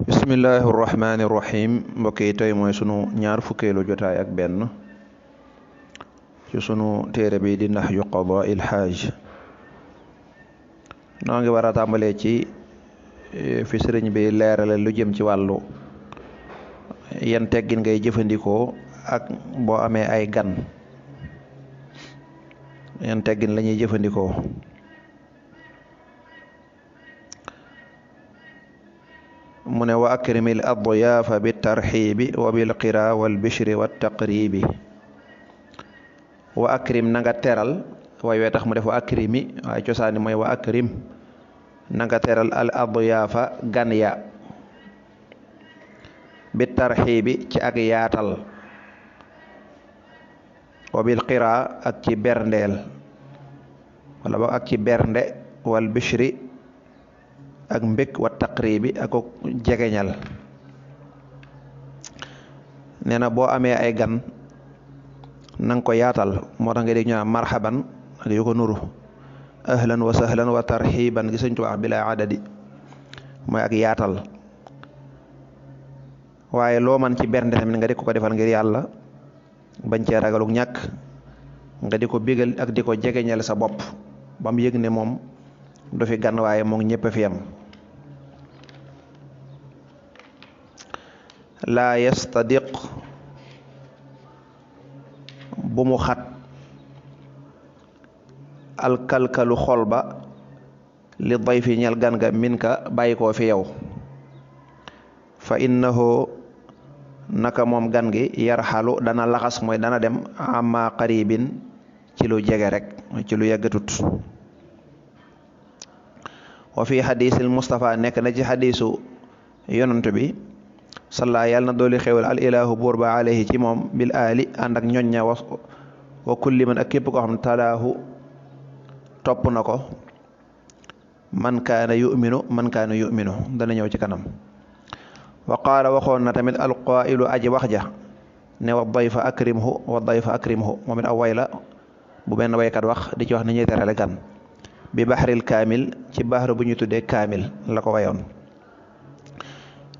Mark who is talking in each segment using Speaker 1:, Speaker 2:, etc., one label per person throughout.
Speaker 1: bismillahi irrahmani irrahim mbokk yi tey mooy sunu ñaar fukkeelu jotaay ak benn ci sunu téere bi di Nahju Qadaa'il Haaj. noo ngi war a tàmbalee ci fi sëriñ bi leerale lu jëm ci wàllu yan teggin ngay jëfandikoo ak boo amee ay gan, yan teggin lañuy jëfandikoo. mu ne wa akrimil adyaafa bi tarxiibi wa bil qiraa wal bishri wa taqriibi. wa akrim na nga teral, waaye tax mu def wa akrimi, waaye cosaani mooy wa akrim na nga teral al adyaafa gan ya bi tarxiibi ci ak yaatal, wa bil qiraa ak ci berndeel wala ba ak ci bernde, wal bishri ak mbég, wa taqribi ak jegeñal. nee na boo amee ay gan nanga ko yaatal, moo tax nga dégg ñu naan marhaban ak yu ko nuru, ahlan wa sahlan wa tarxiban gi Sëñ Tuubaa bila adadi, mooy ak yaatal. waaye loo man ci bernde tamit nga di ko defal ngir yàlla, bañ cee ragaluk ñàkk, nga di ko bégal ak di ko jegeñal sa bopp ba mu yëg ne moom du fi gan waaye moom ñëpp a fi am. laa yastadiq bu mu xat alkalkalu xol ba li dayfi ñel gan ga min ka bàyyi koo fi yow, fa innahu naka moom gan gi yarxalu dana laxas, mooy dana dem amma qaribin ci lu jege rek, ci lu yàggatut. wa fi xadiisil Mustafa nekk na ci xadiisu yonant bi salla yàlla na dooli xewal al ilahu buur ba alayhi ci moom bil aali ànd ak ñoñña wa kulli man ak képp koo xam ne talaahu topp na ko, man kaana yuminu dana ñëw ci kanam. wa qaala waxoon na tamit alqaa'ilu aji wax ja ne wa dayfa akrimhu moom it aw way la bu benn waykat wax di ci wax ni ñuy terale gan bi baxril kaamil, ci baxru bu ñu tuddee kaamil la ko wayoon.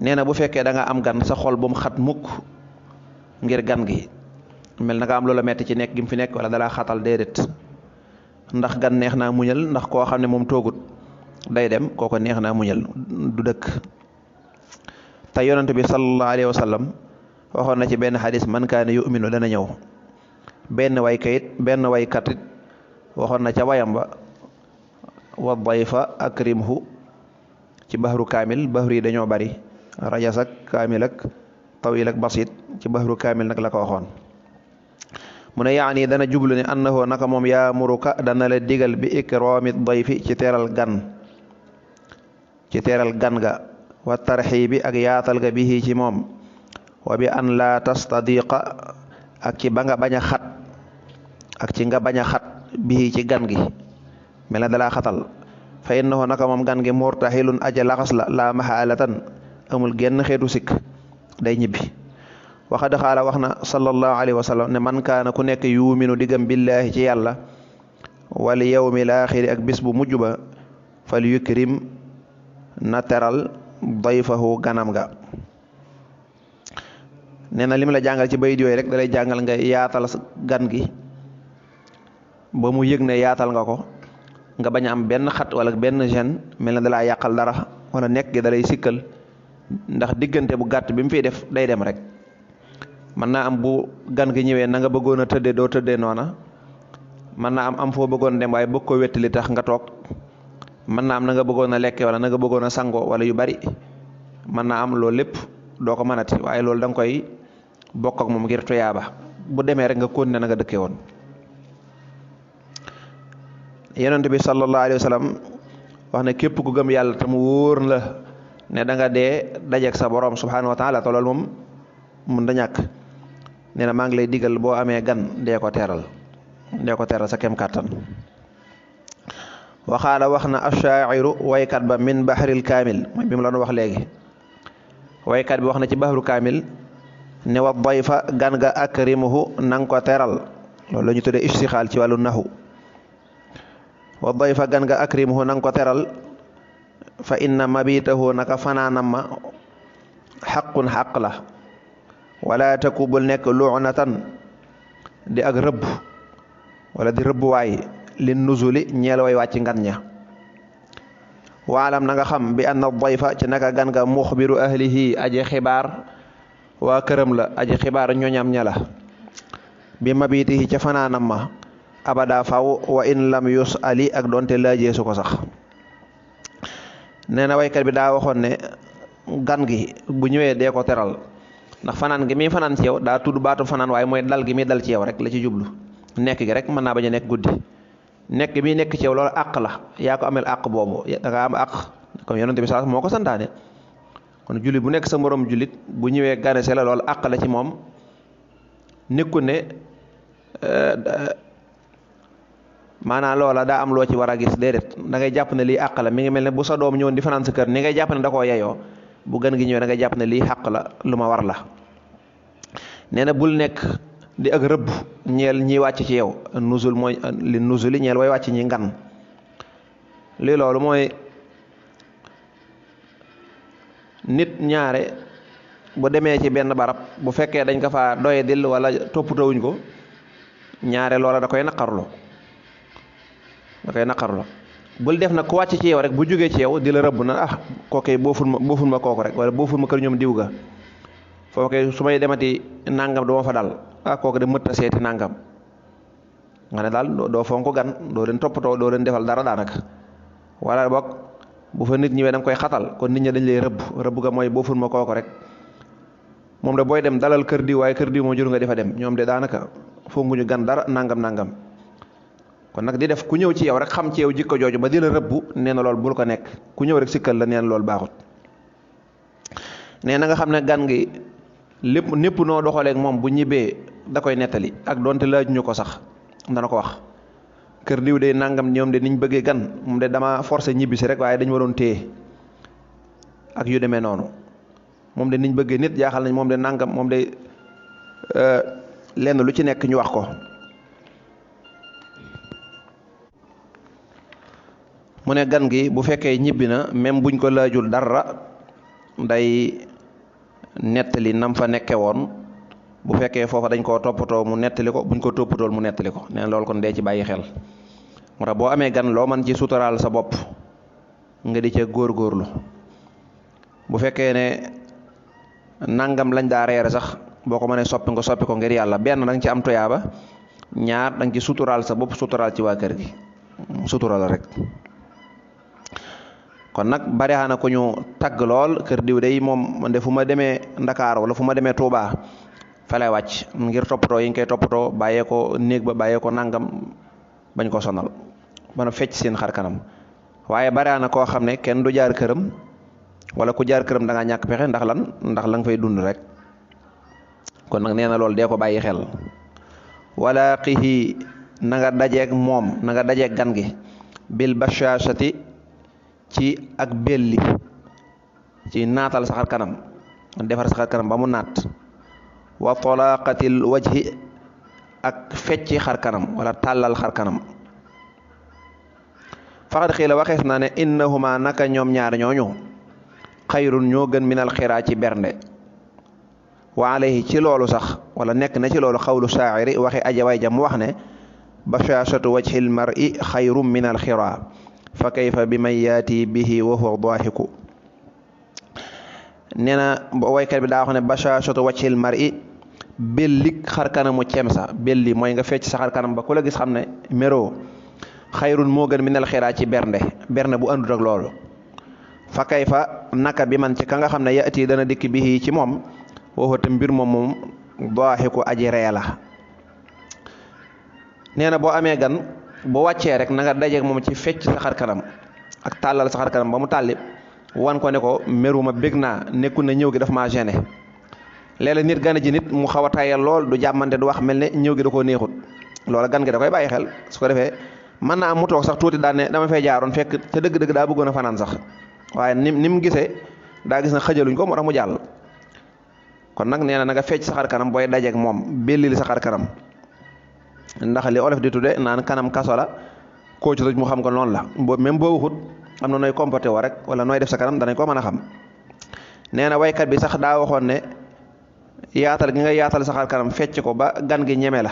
Speaker 1: nee na bu fekkee da nga am gan, sa xol bu mu xat mukk ngir gan gi, mel na nga am loola metti ci nekk gi mu fi nekk wala dalaa xatal, déedéet. ndax gan neex naa muñal, ndax koo xam ne moom toogut day dem, kooko neex naa muñal du dëkk. te yonent bi sallallahu alayhi wa sallam waxoon na ci benn xadis man kaana yuminu dana ñëw. benn waykat it waxoon na ca wayam ba wa dayfa akrimhu ci baxru kaamil. baxru yi dañoo bari, rajas ak kaamil ak tawil ak basit, ci baxru kaamil nag la ko waxoon. mu ne yaani dana jublu ne annahu naka moom yaamuruka dana la digal bi ikraami dayfi ci teeral gan ga, wa tarxiibi ak yaatal ga bihi ci moom, wa bi an laa tastadiqa ak ci ba nga bañ a xat, ak ci nga bañ a xat bihi ci gan gi, mel na dalaa xatal. fa innahu naka moom gan gi murtaxilun aja laxas la maxaalatan, amul genn xeetu sikk, day ñibbi. waxad xaala wax na sallallahu alayhi wa sallam ne man kaana ku nekk yuuminu diggam billaahi ci yàlla wal yawmil aaxiri ak bis bu mujj ba, fal yukrim na teral dayfahu ganam ga. nee na lim la jàngal ci bayit yooyu rek dalay jàngal nga yaatal gan gi ba mu yëg ne yaatal nga ko, nga bañ a am benn xat wala benn gêne, mel na dalaa yàqal dara wala nekk gi dalay sikkal, ndax diggante bu gàtt bi mu fiy def day dem rek. mën naa am bu gan gi ñëwee na nga bëggoon a tëddee doo tëddee noona, mën naa am foo bëggoon dem waaye bëgg ko wettali tax nga toog, mën naa am na nga bëggoon a lekke wala na nga bëggoon a sango wala yu bari, mën naa am loolu lépp doo ko mënati, waaye loolu da nga koy bokk ak moom ngir tuyaaba. bu demee rek nga continuer na nga dëkkee woon. yonent bi sallallahu alayhi wa sallam wax ne képp ku gëm yàlla te mu wóor la ne da nga dee dajeek sa borom subhanahu wa taala, te loolu moom mun da ñàkk. nee na maa ngi lay digal boo amee gan dee ko teeral sa kem kàttan. waxaala wax na ashaa'iru waykat ba min bahril kaamil, mooy bi mu la doon wax léegi. waykat bi wax na ci bahru kaamil ne wa dayfa gan ga akrimuhu nang ko teral, loolu la ñu tuddee istixaal ci wàllu naxu. wa dayfa gan ga akrimuhu nang ko teral, fa inna mabitahu naka fanaanam ma xaqun xaq la wala taku bul nekk lu'natan di ak rëbb wala di rëbbuwaay li nuzuli ñeel way wàcc ngan ña waalam na nga xam bi anna dayfa ci naka gan nga muxbiru ahlihi aji xibaar waa këram la aji xibaar ñoñam ña la bi mabitihi ca fanaanam ma abada faw wa in lam yusali ak doonte laajee su ko sax nee na waykat bi daa waxoon ne gan gi bu ñëwee dee ko teral ndax fanaan gi muy fanaan ci yow daa tudd baatu fanaan waaye mooy dal gi muy dal ci yow rek la ci jublu nekk gi rek mën naa bañ a nekk guddi nekk mi nekk ci yow loolu àq la yaa ko amel àq boobu da nga am àq comme yonent bi sax moo ko santaane kon jullit bu nekk sa moroom jullit bu ñëwee ganese la loolu àq la ci moom nekku ne maanaam loola daa am loo ci war a gis déedéet da ngay jàpp ne lii àq la mi ngi mel ne bu sa doom ñëwoon di fanaan sa kër ni ngay jàpp ne da koo yeyoo bu gan gi ñëwee da ngay jàpp ne lii xàq la lu ma war la nee na bul nekk di ak rëbb ñeel ñi wàcc ci yow nuzul mooy li nuzuli ñeel way wàcc ñi ngan lii loolu mooy nit ñaare bu demee ci benn barab bu fekkee dañ ko fa doye dil wala toppatawuñ ko ñaare loola da koy naqarlu bul def nag ku wàcc ci yow rek bu jógee ci yow di la rëbb na kookee booful ma kooku rek wala booful ma kër ñoom diw ga foofu su may demati nangam duma fa dal kooku de mëtta seeti nangam nga ne daal doo fonk gan doo leen toppatoo doo leen defal dara daanaka wala boog bu fa nit ñëwee da nga koy xatal kon nit ñi dañ lay rëbb ga mooy booful ma kooku rek moom de booy dem dalal kër diw waaye kër diw moo jur nga defa dem ñoom de daanaka fonkuñu gan dara nangam kon nag di def ku ñëw ci yow rek xam ci yow jikko jooju ba di la rëbb nee na loolu bul ko nekk ku ñëw rek sikkal la nee na loolu baaxut nee na nga xam ne gan gi lépp noo doxaleeg moom bu ñibbee da koy nettali ak doonte laajuñu ko sax dana ko wax kër diw de nangam ñoom de niñ bëggee gan moom de dama forcé ñibbi si rek waaye dañu waroon téye ak yu demee noonu moom de niñ bëggee nit jaaxal nañ moom de nangam moom de lenn lu ci nekk ñu wax ko mu ne gan gi bu fekkee ñibbi na même buñ ko laajul dara day nettali nam fa nekke woon bu fekkee foofa dañ koo toppatoo mu nettali ko buñ ko toppatool mu nettali ko nee na loolu kon dee ci bàyyi xel moo tax boo amee gan loo man ci suturaal sa bopp nga di ca góorgóorlu bu fekkee ne nangam lañ daa reere sax boo ko mënee soppi ko ngir yàlla benn da nga ci am toyaaba ñaar da nga ci suturaal sa bopp suturaal ci waa kër gi suturaal rek kon nag bari na ko ñu tagg lool kër diw day moom man de fu ma demee Ndakaar wala fu ma demee Touba fa lay wàcc ngir toppatoo yi ñu koy toppatoo bàyyee ko néeg ba bàyyee ko nangam bañ ko sonal mën a fecc seen xar kanam waaye bari na koo xam ne kenn du jaar këram wala ku jaar këram da ngaa ñàkk pexe ndax la nga fay dund rek kon nag nee na loolu dee ko bàyyi xel wala xihi na nga dajeeg moom na nga dajeeg gan gi bil bashashati ci ak belli ci naatal saxar kanam defar saxar kanam ba mu naat wa talaqatil wajhi ak fecci xar kanam wala tàllal xar kanam faqad xiila waxees na ne innahuma naka ñoom ñaar ñooñu xayrun ñoo gën minal xiraa ci bernde wa alayhi ci loolu sax wala nekk na ci loolu xawlu shaa'iri waxi ajawaay jam wax ne bashashatu wajhil mar'i xayrun minal xiraa fa kayfa bi man yaati bihi wa huwa daahiku nee na waykat bi daa wax ne bashashatu wajhil mar'i bellik xar kanamu cemsa belli mooy nga fecc sa xar kanam ba ku la gis xam ne méroo xayrun moo gën minal xiraa ci bernde bu àndut ak loolu fa kayfa naka bi man ci ka nga xam ne yaati dana dikk bihi ci moom wa te mbir moom daahiku aji ree la nee na boo amee gan boo wàccee rek na nga dajeeg moom ci fecc sa xar kanam ak tàllal sa xar kanam ba mu tàlli wan ko ne ko meruma bég naa nekkul na ñëw gi daf maa gêné léeg-léeg nit gane ji nit mu xaw a tayal lool du jàmmante du wax mel ne ñëw gi da koo neexut loola gan gi da koy bàyyi xel su ko defee mën naa am mu toog sax tuuti daan ne dama fay jaaroon fekk ca dëgg-dëgg daa bëggoon a fanaan sax waaye ni mu gisee daa gis na xëjaluñ ko moo tax mu jàll kon nag nee na nga fecc sa xar kanam booy dajeeg moom bellil sa xar kanam ndax li olof di tudde naan kanam kaso la koo ci tëj mu xam ko noonu la même boo waxut am na nooy comporté woo rek wala nooy def sa kanam danañ ko mën a xam nee na waykat bi sax daa waxoon ne yaatal gi nga yaatal sa xar kanam fecc ko ba gan gi ñeme la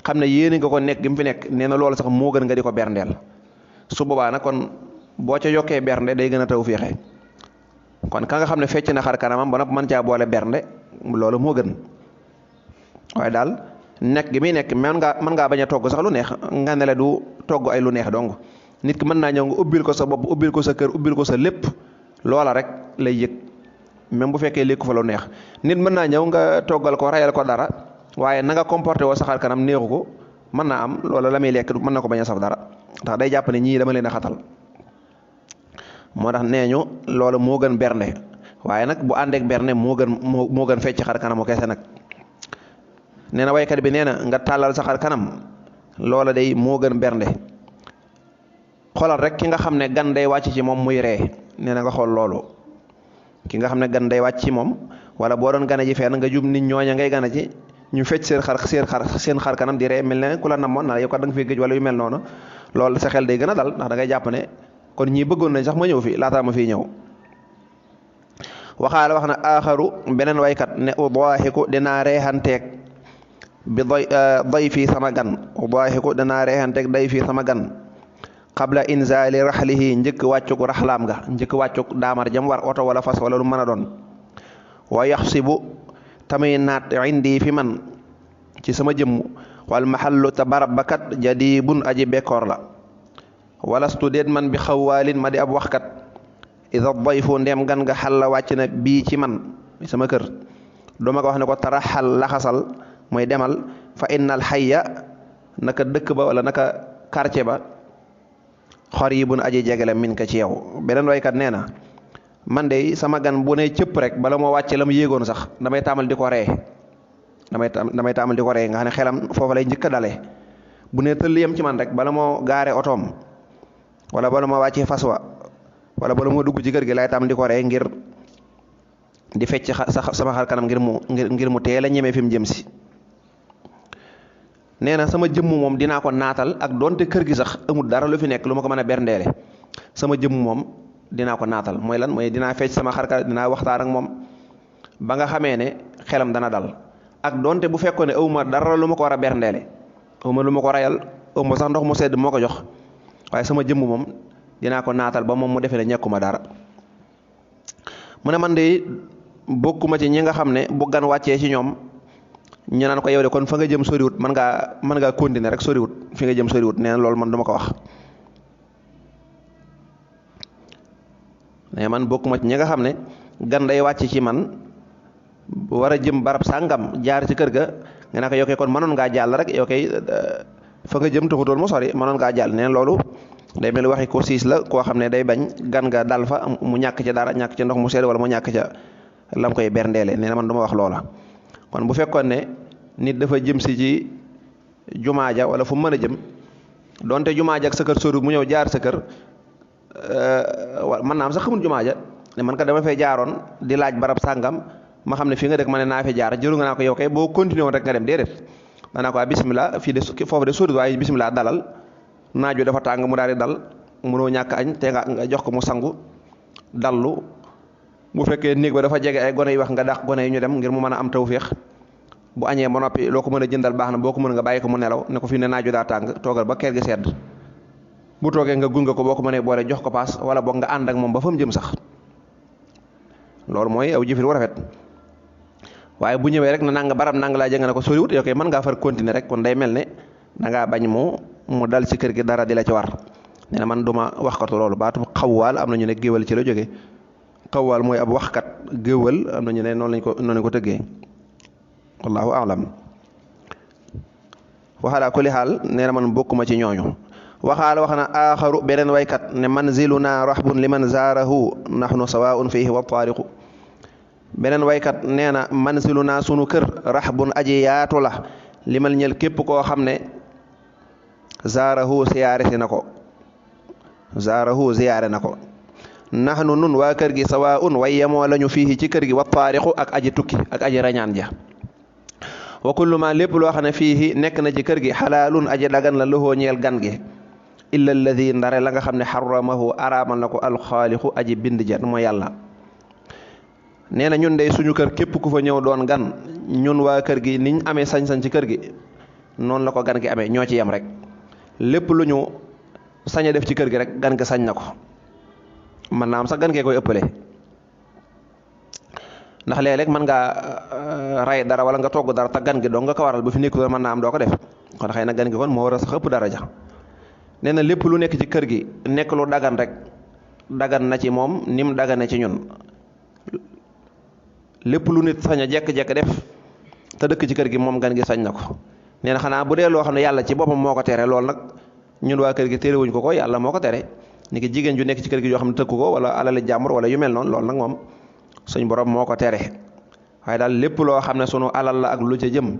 Speaker 1: xam ne yéene nga ko nekk gi mu fi nekk nee na loolu sax moo gën nga di ko berndeel su boobaa nag kon boo ca yokkee bernde day gën a taw féexe kon ka nga xam ne fecc na xar kanamam ba nag mën caa boole bernde loolu moo gën waaye daal nekk gi muy nekk mën ngaa bañ a togg sax lu neex nga ne la du togg ay lu neex dong nit ki mën naa ñëw nga ubbil ko sa bopp ubbil ko sa kër ubbil ko sa lépp loola rek lay yëg même bu fekkee lékku fa lu neex nit mën naa ñëw nga toggal ko rayal ko dara waaye na nga comporté woo sa xar kanam neexu ko mën naa am loola la muy lekk mën na ko bañ a saf dara ndax day jàpp ne ñii dama leen a xatal moo tax nee ñu loolu moo gën bernde waaye nag bu àndeek bernde moo gën fecc xar kanamu kese nag nee na waykat bi nee na nga tàllal sa xar kanam loola day moo gën bernde xoolal rek ki nga xam ne gan day wàcc ci moom muy ree nee na nga xool loolu ki nga xam ne gan day wàcc ci moom wala boo doon gane ji fenn nga jub nit ñooña ngay gane ci ñu fecc seen xar kanam di ree mel ne ku la namoon na yow kat da nga fi gëj wala yu mel noonu loolu sa xel day gën a dal ndax da ngay jàpp ne kon ñii bëggoon nañ sax ma ñëw fi laataa ma fii ñëw waxaala wax na aaxaru beneen waykat ne udaaxiku dinaa reexanteeg bi day fii sama gan udaaxiku dinaa reexanteeg day fii sama gan qabla inzaali raxlihi njëkk wàccuk raxlaam ga njëkk wàccuk daamar jam war oto wala fas wala lu mën a doon wa yaxsibu tamuy naat indi fi man ci sama jëmm wal maxallu te barab bakat jadibun aji bekkoor la walastu déet man bi xawaalin ma di ab waxkat ida dayfu ndem gan nga xalla wàcc na bii ci man sama kër duma ko wax ne ko taraxal laxasal mooy demal fa innal xayya naka dëkk ba wala naka quartier ba xaribun aji jegele min ka ci yow beneen waykat nee na man de sama gan bu ne cëpp rek bala moo wàcce la mu yéegoon sax damay taamal di ko ree damay taamal di ko ree nga xam ne xelam foofa lay njëkk a dale bu ne tëll yem ci man rek bala moo gaare otoom wala bala moo wàccee fas wa wala bala moo dugg ci kër gi lay taamal di ko ree ngir di fecc sama xar kanam ngir mu teel a ñemee fi mu jëm si nee na sama jëmm moom dinaa ko naatal ak donte kër gi sax amul dara lu fi nekk lu ma ko mën a berndeele sama jëmm moom dinaa ko naatal mooy lan mooy dinaa fecc sama xarka dinaa waxtaan ak moom ba nga xamee ne xelam dana dal ak donte bu fekkoon ne awma dara lu ma ko war a berndeele awma lu ma ko rayal awma sax ndox mu sedd moo ko jox waaye sama jëmm moom dinaa ko naatal ba moom mu defee ne ñekkuma dara mu ne man de bokkuma ci ñi nga xam ne bu gan wàccee ci ñoom ñu naan ko yow de kon fa nga jëm soriwut mën ngaa continuer rek soriwut fi nga jëm soriwut nee na loolu man duma ko wax mais man bokkuma ci ñi nga xam ne gan day wàcc ci man war a jëm barab sàngam jaar ci kër ga nga ne ko yow kay kon mënoon ngaa jàll rek yow kay fa nga jëm taxutoon mu sori mënoon ngaa jàll nee na loolu day mel waxi ko siis la koo xam ne day bañ gan nga dal fa mu ñàkk ca dara ñàkk ca ndox mu sedd wala mu ñàkk ca lam koy berndeele nee na man du ma wax loola kon bu fekkoon ne nit dafa jëm si ci jumaa ja wala fu mu mën a jëm donte jumaa ja ak sa kër sori mu ñëw jaar sa kër mën naa am sax xamul jumaa ja ne man ka dama fay jaaroon di laaj barab sàngam ma xam ne fii nga dëkk ma ne naa fi jaar jëru nga naa ko yow kay boo continué woon rek nga dem déedéet danaa ko bismillah fii de foofu de sori waaye bismillah dalal naaju dafa tàng mu daal di dal mënoo ñàkk añ te nga jox ko mu sangu dallu bu fekkee néeg ba dafa jege ay gone yi wax nga dàq gone yi ñu dem ngir mu mën a am tawféex bu añee ba noppi loo ko mën a jëndal baax na boo ko mën nga bàyyi ko mu nelaw ne ko fii ne naaju daa tàng toogal ba kër gi sedd bu toogee nga gunge ko boo ko mënee boole jox ko paas wala boog nga ànd ak moom ba fa mu jëm sax loolu mooy aw jëfin wu rafet waaye bu ñëwee rek na nanga barab nanga laa jëng ne ko soriwut yow kay mën ngaa far continuer rek kon day mel ne dangaa bañ mu dal ci kër gi dara di la ci war nee na man duma waxkatu loolu baatu xawwaal am na ñu ne géwal ci la jógee xawwaal mooy ab waxkat géwal am na ñu ne noonu lañ ko tëggee wallahu a'lam waxalaa kulli xaal nee na man bokkuma ci ñooñu waxaala wax na aaxaru beneen waykat ne manziluna rahbun liman zaarahu nahnu sawaun fihi wa taariqu beneen waykat nee na manziluna sunu kër rahbun aji yaatu la limal ñel képp koo xam ne zaarahu ziyaare na ko nahnu nun waa kër gi sawaun way yemoo lañu fii ci kër gi wa taariqu ak aji tukki ak aji rañaan ja wa kullu ma lépp loo xam ne fii nekk na ci kër gi xalaalun aji dagan la loxoo ñeel gan gi illa alladi ndare la nga xam ne xaramahu araamal na ko alxaaliqu aji bind ja mooy yàlla nee na ñun dey suñu kër képp ku fa ñëw doon gan ñun waa kër gi niñ amee sañ-sañ ci kër gi noonu la ko gan gi amee ñoo ci yem rek lépp lu ñu sañ a def ci kër gi rek gan ga sañ na ko mën naa am sax gan gee koy ëppale ndax léeg-léeg mën ngaa ray dara wala nga togg dara te gan gi doo nga ko waral bu fi nekkul mën naa am doo ko def kon xëy na gan gi kon moo war a sax ëpp daraja nee na lépp lu nekk ci kër gi nekk lu dagan rek dagan na ci moom ni mu dagane ci ñun lépp lu nit sañ a jekk-jekk def te dëkk ci kër gi moom gan gi sañ na ko nee na xanaa bu dee loo xam ne yàlla ci boppam moo ko tere loolu nag ñun waa kër gi terewuñ ko yàlla moo ko tere ni ki jigéen ju nekk ci kër gi yoo xam ne tëkku ko wala alali jàmbur wala yu mel noonu loolu nag moom suñ borom moo ko tere waaye daal lépp loo xam ne sunu alal la ak lu ca jëm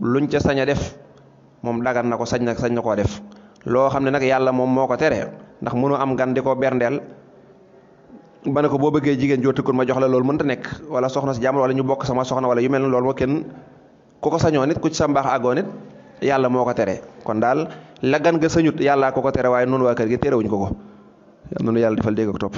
Speaker 1: luñ ca sañ a def moom dagan na ko sañ na koo def loo xam ne nag yàlla moom moo ko tere ndax mënu am gan di ko berndeel ba ne ko boo bëggee jigéen joo tëkkul ma jox la loolu mënta nekk wala soxna si jàmbur wala ñu bokk sama soxna wala yu mel ne loolu moo kenn ku ko sañoo nit ku ci sa mbaax àggoo nit yàlla moo ko tere kon daal la gan nga sañut yàllaa ko tere waaye noonu waa kër gi terewuñ ko noonu yàlla defal dégg ak topp